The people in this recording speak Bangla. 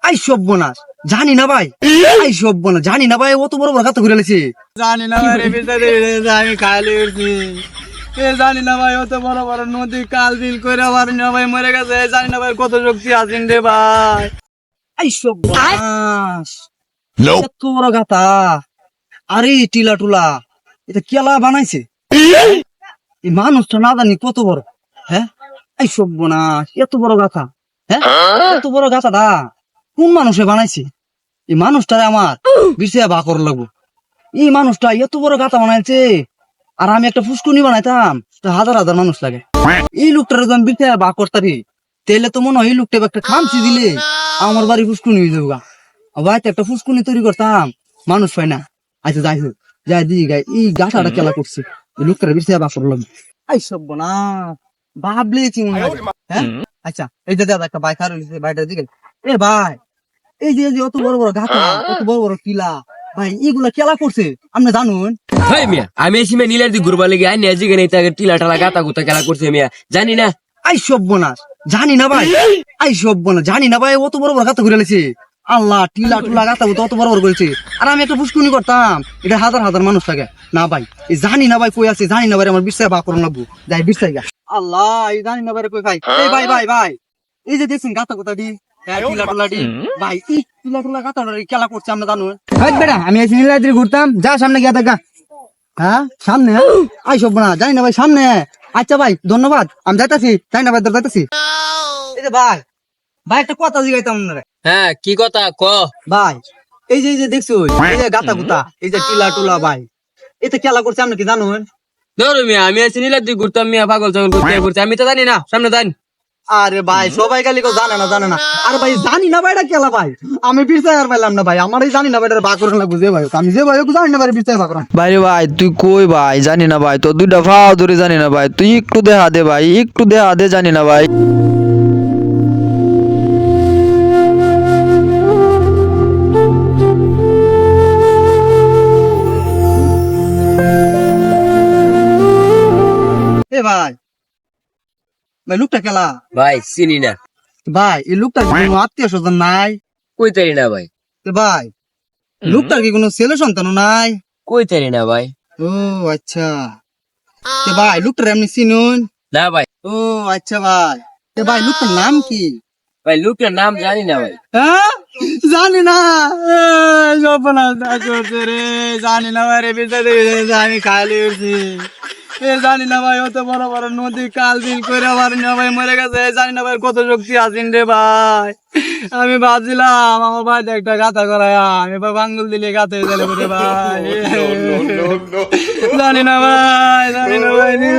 আই সর্বনাশ, জানি না ভাই, আই সর্বনাশ, জানি না ভাই, অত বড় বড় গাথা ঘুরে লেছি। জানি না ভাই রে বিচারে আমি খাইলে উঠছি। জানি না ভাই অত বড় বড় নদী কাল বিল করে পারি না ভাই, মরে গেছে। জানি না ভাই কত শক্তি আছেন রে ভাই। আই সর্বনাশ, এত বড় গাথা। আরে টিলা টুলা, এটা কেলা বানাইছে। এই মানুষটা না জানি কত বড়। হ্যাঁ, এই সর্বনাশ, এত বড় গাথা। হ্যাঁ, এত বড় গাথাটা কোন মানুষে বানাইছে? এই মানুষটারে আমার বিষয়ে বা করা লাগবো। এই মানুষটা এত বড় গাথা বানাইছে, আর আমি একটা ফুসকুনি বানাইতাম, তা হাজার হাজার মানুষ লাগে। এই লোকটার যদি আমি বিষয়ে বা করতারি, তাহলে তো মনে হয় এই লোকটা একটা খামচি দিলে আমার বাড়ি ফুসকুনি হয়ে যাবো গা। বাড়িতে একটা ফুসকুনি তৈরি করতাম, মানুষ পাই না। আচ্ছা যাই হোক, যাই দিই গাই, এই গাথাটা খেলা করছে, এই লোকটার বিষয়ে বা করা লাগবে। এই সব না ভাবলে চিংড়ি। হ্যাঁ, আচ্ছা এই যে দাদা একটা বাইক আর বাইটার দিকে। এ ভাই, এই যে অত বড় বড় গাথা, অত বড় বড় টিলা, ভাই এগুলা খেলা করছে আপনি জানুন? ভাই মিয়া, আমি এসে নীলার দিকে ঘুরবা লেগে আইনি আজকে নেই তাকে টিলা টালা গাতা গুতা খেলা করছে মিয়া, জানি না। আই সর্বনাশ, জানি না ভাই, আই সর্বনাশ, জানি না ভাই, অত বড় বড় গাথা ঘুরে লেছে। আল্লাহ, টিলা টুলা গাথা গুতা অত বড় বড় করেছে, আর আমি একটা ফুসকুনি করতাম, এটা হাজার হাজার মানুষ লাগে না ভাই। এই জানি না ভাই কই আছে, জানি না ভাই, আমার বিশ্বাস বা করুন লাগবো। যাই বিশ্বাস গা। আল্লাহ, এই জানি না ভাই কই ভাই। এই ভাই ভাই ভাই, এই যে দেখছেন গাথা গুতা দি, টিলা টুলা দি ভাই, এই টিলা টুলা গাথা খেলা করছে আমরা জানুন? বেটা, আমি আছি নীলাদ্রি ঘুরতাম, যা সামনে গিয়া দেখা। হ্যাঁ সামনে, আই সব না, জানি না ভাই সামনে। আচ্ছা ভাই ধন্যবাদ, আমি যাইতাছি, জানি না ভাই যাইতাছি। এই যে ভাই, ভাই একটা কথা জিগাইতাম আপনারে। হ্যাঁ, কি কথা ক? ভাই এই যে দেখছো, এই যে গাতা গুতা, এই যে টিলা টুলা ভাই, এতে খেলা করছে আপনি কি জানুন? ধরো মিয়া, আমি এসে নীলার দিকে ঘুরতাম মিয়া, পাগল ছাগল করতে আমি তো জানি না, সামনে জানি। আরে ভাই সবাই খালি কেউ জানে না জানে না। আরে ভাই জানি না ভাইটা খেলা ভাই, আমি বিশ্বাস আর পাইলাম না ভাই, আমার এই জানি না ভাইটার বা করেন লাগবো যে ভাই, আমি যে ভাই জানি না ভাই বিশ্বাস বা করেন। ভাই রে ভাই তুই কই ভাই, জানি না ভাই, তো দুইটা ভাও ধরে জানি না ভাই, তুই একটু দেখা দে ভাই, একটু দেখা দে, জানি না ভাই। এ ভাই, ভাই লোকটা খেলা ভাই চিনি না। ভাই, এই লোকটার কি কোনো আত্মীয় স্বজন নাই? কই তারি না ভাই, এ ভাই, লোকটার কি কোনো ছেলে সন্তানও নাই? কই তারি না ভাই। ও আচ্ছা, তে ভাই লোকটার এমনি চিনুন? না ভাই, ও আচ্ছা ভাই, তে ভাই লোকটার নাম কি? ভাই লোকের নাম জানি না ভাই। হ্যাঁ, জানি না। সর্বনাশ করছে রে, জানি না ভাই রে বিচারে আমি খাইলে উঠছি। জানি না ভাই অত বড় বড় নদী কাল বিল করে পারি না ভাই, মরে গেছে। জানি না ভাই কত শক্তি আছেন রে ভাই। আমি ভাবছিলাম আমার ভাই একটা গাথা করায়, আমি ভাই বাঙ্গুল দিলে গাথা হয়ে গেলে রে ভাই। জানি না ভাই, জানি না ভাই রে।